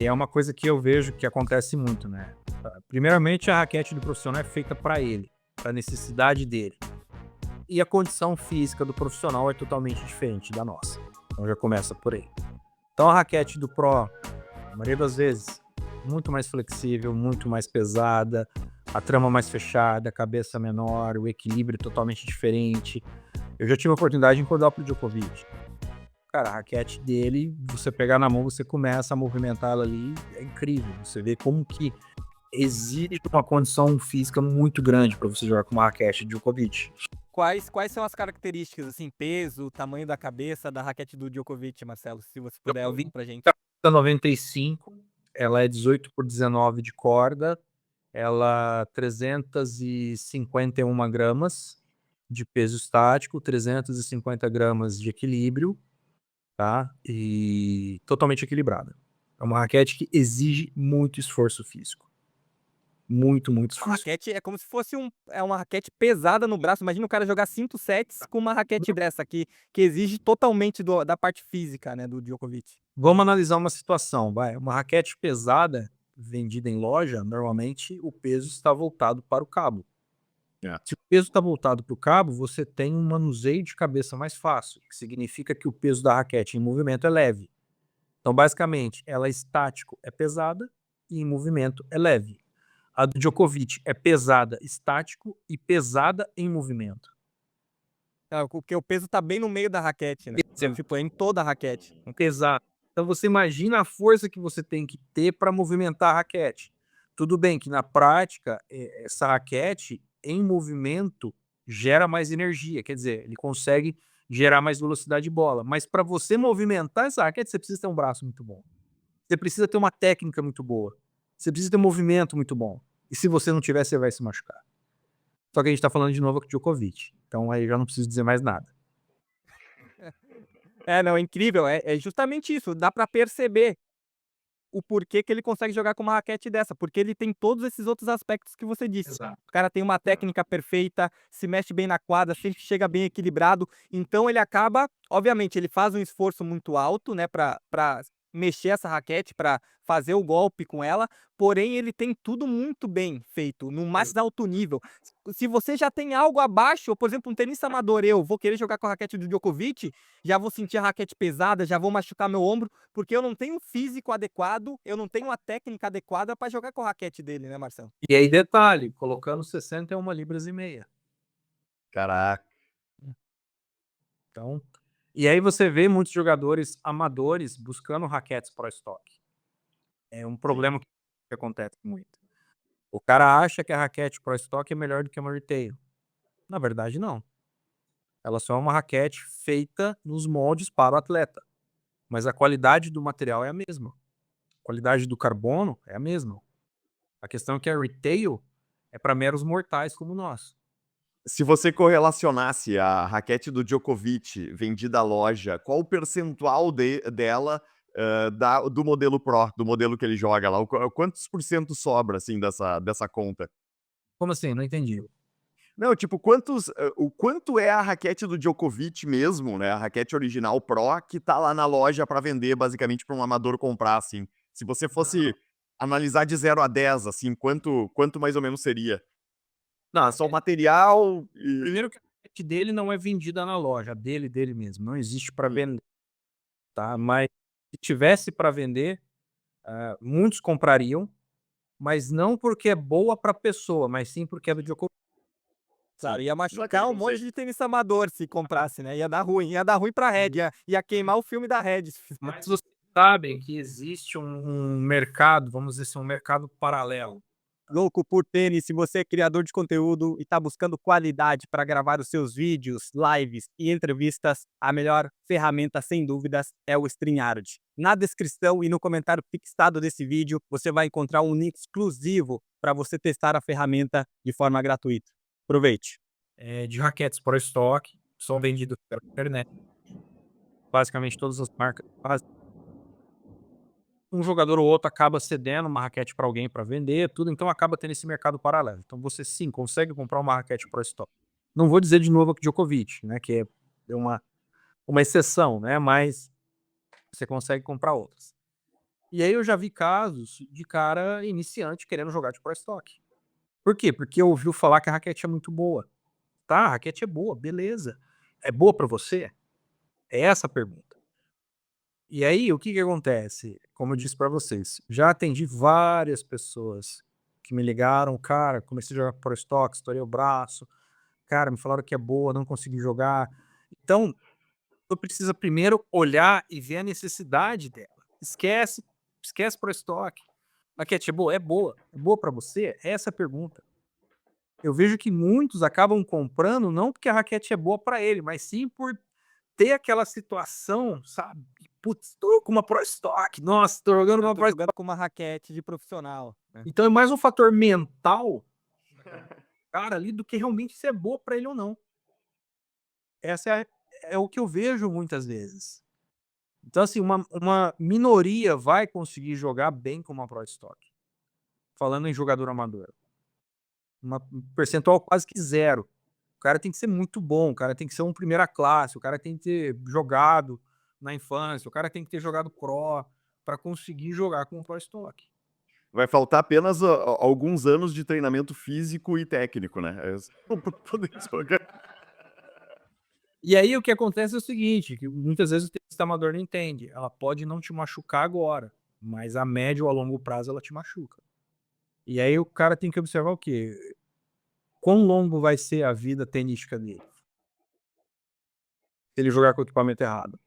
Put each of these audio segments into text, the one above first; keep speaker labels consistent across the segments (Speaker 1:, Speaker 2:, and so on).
Speaker 1: E é uma coisa que eu vejo que acontece muito, né. Primeiramente, a raquete do profissional é feita para ele, para a necessidade dele. E a condição física do profissional é totalmente diferente da nossa. Então já começa por aí. Então a raquete do pro, a maioria das vezes, muito mais flexível, muito mais pesada, a trama mais fechada, a cabeça menor, o equilíbrio totalmente diferente. Eu já tive a oportunidade de encordar pro Djokovic. Cara, a raquete dele, você pegar na mão, você começa a movimentar ela ali, é incrível. Você vê como que exige uma condição física muito grande para você jogar com uma raquete de Djokovic.
Speaker 2: Quais são as características, assim, peso, tamanho da cabeça da raquete do Djokovic, Marcelo, se você puder ouvir pra gente?
Speaker 1: Da 95, ela é 18 por 19 de corda, ela 351 gramas de peso estático, 350 gramas de equilíbrio, tá? E totalmente equilibrada. É uma raquete que exige muito esforço físico. Muito, muito
Speaker 2: A
Speaker 1: esforço.
Speaker 2: raquete é como se fosse uma raquete pesada no braço, imagina o cara jogar 5 sets com uma raquete dessa que exige totalmente da parte física, né, do Djokovic.
Speaker 1: Vamos analisar uma situação, vai. Uma raquete pesada vendida em loja, normalmente o peso está voltado para o cabo.
Speaker 3: É.
Speaker 1: Se o peso está voltado para o cabo, você tem um manuseio de cabeça mais fácil, que significa que o peso da raquete em movimento é leve. Então, basicamente, ela é estático, é pesada, e em movimento é leve. A do Djokovic é pesada, estático e pesada em movimento.
Speaker 2: Porque o peso tá bem no meio da raquete, né, tipo, é em toda a raquete.
Speaker 1: Exato. Então você imagina a força que você tem que ter para movimentar a raquete. Tudo bem que na prática, essa raquete em movimento gera mais energia, quer dizer, ele consegue gerar mais velocidade de bola, mas para você movimentar essa raquete, você precisa ter um braço muito bom. Você precisa ter uma técnica muito boa. Você precisa ter um movimento muito bom. E se você não tiver, você vai se machucar. Só que a gente tá falando de Novak Djokovic, então aí eu já não preciso dizer mais nada.
Speaker 2: É, não, é incrível, é justamente isso, dá pra perceber o porquê que ele consegue jogar com uma raquete dessa, porque ele tem todos esses outros aspectos que você disse.
Speaker 1: Exato.
Speaker 2: O cara tem uma técnica perfeita, se mexe bem na quadra, sempre chega bem equilibrado, então ele acaba, obviamente, ele faz um esforço muito alto, né, pra mexer essa raquete, pra fazer o golpe com ela, porém ele tem tudo muito bem feito, no mais alto nível. Se você já tem algo abaixo, ou por exemplo, um tenista amador, eu vou querer jogar com a raquete do Djokovic, já vou sentir a raquete pesada, já vou machucar meu ombro, porque eu não tenho o físico adequado, eu não tenho a técnica adequada para jogar com a raquete dele, né, Marcelo?
Speaker 1: E aí detalhe, colocando 61 libras e meia.
Speaker 3: Caraca.
Speaker 1: Então, e aí você vê muitos jogadores amadores buscando raquetes Pro Stock. É um
Speaker 3: Sim.
Speaker 1: problema que acontece muito. O cara acha que a raquete Pro Stock é melhor do que uma retail. Na verdade, não. Ela só é uma raquete feita nos moldes para o atleta, mas a qualidade do material é a mesma. A qualidade do carbono é a mesma. A questão é que a retail é para meros mortais como nós.
Speaker 3: Se você correlacionasse a raquete do Djokovic vendida à loja, qual o percentual dela, do modelo Pro, do modelo que ele joga lá? Quantos por cento sobra, assim, dessa conta?
Speaker 1: Como assim? Não entendi.
Speaker 3: Não, tipo, o quanto é a raquete do Djokovic mesmo, né, a raquete original Pro, que tá lá na loja pra vender, basicamente, pra um amador comprar, assim. Se você fosse analisar de 0 a 10, assim, quanto mais ou menos seria? Não, é só o material e
Speaker 1: Primeiro que a raquete dele não é vendida na loja, a dele mesmo, não existe para vender, tá, mas se tivesse para vender, muitos comprariam, mas não porque é boa para a pessoa, mas sim porque é do Djokovic.
Speaker 2: Claro,
Speaker 3: sim.
Speaker 2: ia
Speaker 3: Não aquele
Speaker 2: machucar um monte
Speaker 3: conceito.
Speaker 2: de tenista amador se comprasse, né? Ia dar ruim pra Red, ia queimar o filme da Red.
Speaker 1: Mas vocês sabem que existe um mercado, vamos dizer assim, um mercado paralelo.
Speaker 2: Louco por tênis, se você é criador de conteúdo e está buscando qualidade para gravar os seus vídeos, lives e entrevistas, a melhor ferramenta, sem dúvidas, é o StreamYard. Na descrição e no comentário fixado desse vídeo, você vai encontrar um link exclusivo para você testar a ferramenta de forma gratuita. Aproveite!
Speaker 1: De raquetes Pro Stock, são vendidos pela internet, basicamente todas as marcas fazem. Um jogador ou outro acaba cedendo uma raquete para alguém para vender, tudo, então acaba tendo esse mercado paralelo. Então você sim consegue comprar uma raquete Pro Stock. Não vou dizer de novo que Djokovic, né, que é uma exceção, né, mas você consegue comprar outras. E aí eu já vi casos de cara iniciante querendo jogar de Pro Stock. Por quê? Porque ouviu falar que a raquete é muito boa. Tá, a raquete é boa, beleza. É boa pra você? É essa a pergunta. E aí, o que que acontece? Como eu disse pra vocês, já atendi várias pessoas que me ligaram: "Cara, comecei a jogar Pro Stock, estourei o braço. Cara, me falaram que é boa, não consegui jogar". Então, tu precisa primeiro olhar e ver a necessidade dela. Esquece Pro Stock. Raquete é boa? É boa. É boa pra você? É essa a pergunta. Eu vejo que muitos acabam comprando não porque a raquete é boa pra ele, mas sim por ter aquela situação, sabe, "Putz, tô com uma Pro Stock, nossa, tô jogando
Speaker 2: Eu
Speaker 1: uma
Speaker 2: tô
Speaker 1: Pro".
Speaker 2: jogando com uma raquete de profissional, né.
Speaker 1: Então é mais um fator mental, cara, ali, do que realmente se é boa pra ele ou não. Essa é o que eu vejo muitas vezes. Então, assim, uma minoria vai conseguir jogar bem com uma Pro Stock, falando em jogador amador. Um percentual quase que zero. O cara tem que ser muito bom, o cara tem que ser um primeira classe, o cara tem que ter jogado na infância, o cara tem que ter jogado pro, pra conseguir jogar com o Pro Stock.
Speaker 3: Vai faltar apenas alguns anos de treinamento físico e técnico, né? Pra poder jogar.
Speaker 1: E aí o que acontece é o seguinte, que muitas vezes o tenista amador não entende, ela pode não te machucar agora, mas a médio ou a longo prazo ela te machuca. E aí o cara tem que observar o quê? Quão longo vai ser a vida tenística dele, se ele jogar com o equipamento errado.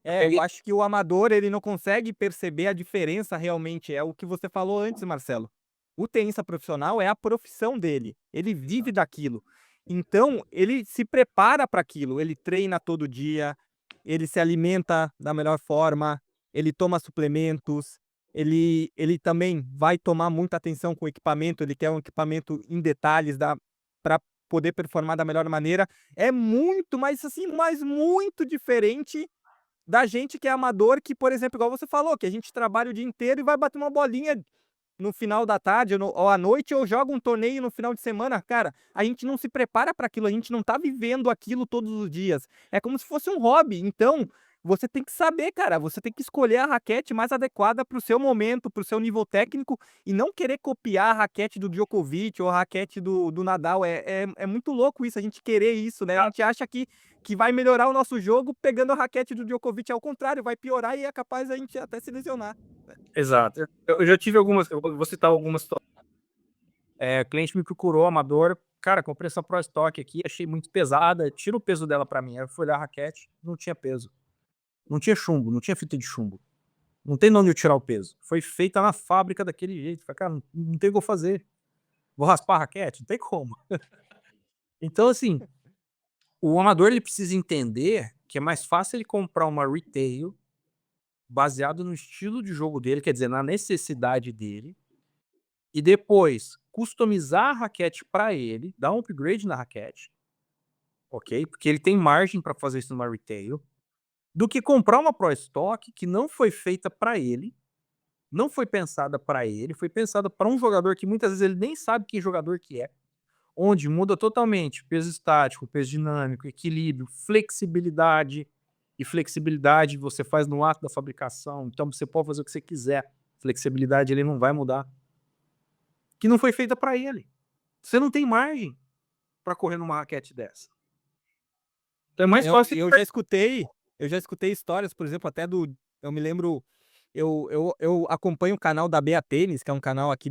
Speaker 2: É, eu acho que o amador, ele não consegue perceber a diferença realmente, é o que você falou antes, Marcelo. O tenista profissional é a profissão dele, ele vive daquilo. Então, ele se prepara para aquilo, ele treina todo dia, ele se alimenta da melhor forma, ele toma suplementos, ele também vai tomar muita atenção com o equipamento, ele quer um equipamento em detalhes para poder performar da melhor maneira. É muito, mas assim, mas muito diferente da gente que é amador, que, por exemplo, igual você falou, que a gente trabalha o dia inteiro e vai bater uma bolinha no final da tarde ou à noite, ou joga um torneio no final de semana. Cara, a gente não se prepara para aquilo, a gente não tá vivendo aquilo todos os dias. É como se fosse um hobby. Então, você tem que saber, cara, você tem que escolher a raquete mais adequada para o seu momento, para o seu nível técnico, e não querer copiar a raquete do Djokovic ou a raquete do Nadal. É muito louco isso, a gente querer isso, né? A gente acha que vai melhorar o nosso jogo pegando a raquete do Djokovic, ao contrário, vai piorar e é capaz a gente até se lesionar.
Speaker 1: Exato. Eu já tive algumas, eu vou citar algumas situações. Cliente me procurou, amador, cara, comprei essa Pro Stock aqui, achei muito pesada, tira o peso dela pra mim. Aí eu fui olhar a raquete, não tinha peso. Não tinha chumbo, não tinha fita de chumbo. Não tem de onde eu tirar o peso. Foi feita na fábrica daquele jeito. Falei, cara, não tem o que eu fazer. Vou raspar a raquete? Não tem como. Então, assim, o amador ele precisa entender que é mais fácil ele comprar uma retail baseado no estilo de jogo dele, quer dizer, na necessidade dele, e depois customizar a raquete para ele, dar um upgrade na raquete, ok? Porque ele tem margem para fazer isso numa retail, do que comprar uma Pro Stock que não foi feita para ele, não foi pensada para ele, foi pensada para um jogador que muitas vezes ele nem sabe que jogador que é, onde muda totalmente peso estático, peso dinâmico, equilíbrio, flexibilidade. E flexibilidade você faz no ato da fabricação, então você pode fazer o que você quiser. Flexibilidade ele não vai mudar. Que não foi feita para ele. Você não tem margem para correr numa raquete dessa. Então é mais
Speaker 2: Eu,
Speaker 1: fácil.
Speaker 2: eu já escutei histórias, por exemplo, até eu me lembro, eu acompanho o canal da Bea Tênis, que é um canal aqui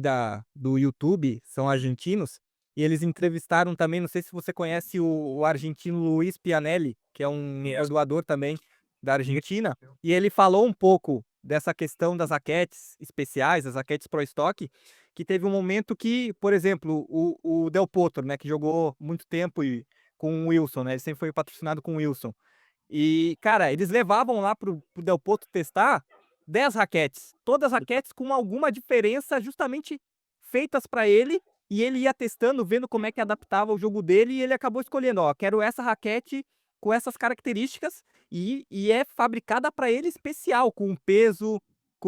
Speaker 2: do YouTube, são argentinos, e eles entrevistaram também, não sei se você conhece o argentino Luiz Pianelli, que é um graduador também da Argentina, e ele falou um pouco dessa questão das raquetes especiais, as raquetes Pro Stock, que teve um momento que, por exemplo, o Del Potro, né, que jogou muito tempo com o Wilson, né? Ele sempre foi patrocinado com o Wilson. E, cara, eles levavam lá pro Del Potro testar 10 raquetes. Todas raquetes com alguma diferença justamente feitas para ele. E ele ia testando, vendo como é que adaptava o jogo dele. E ele acabou escolhendo, ó, quero essa raquete com essas características. E é fabricada para ele especial, com peso,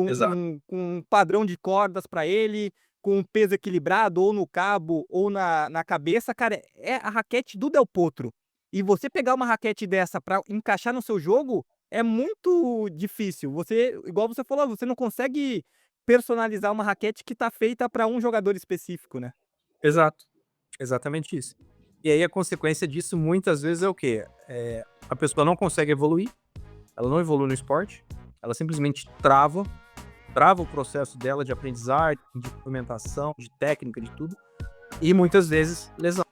Speaker 1: Exato.
Speaker 2: com um padrão de cordas para ele, com um peso equilibrado, ou no cabo, ou na cabeça. Cara, é a raquete do Del Potro. E você pegar uma raquete dessa para encaixar no seu jogo, é muito difícil. Você, igual você falou, você não consegue personalizar uma raquete que tá feita para um jogador específico, né?
Speaker 1: Exato, exatamente isso. E aí a consequência disso muitas vezes é o quê? A pessoa não consegue evoluir, ela não evolui no esporte, ela simplesmente trava o processo dela de aprendizagem, de implementação, de técnica, de tudo, e muitas vezes lesão.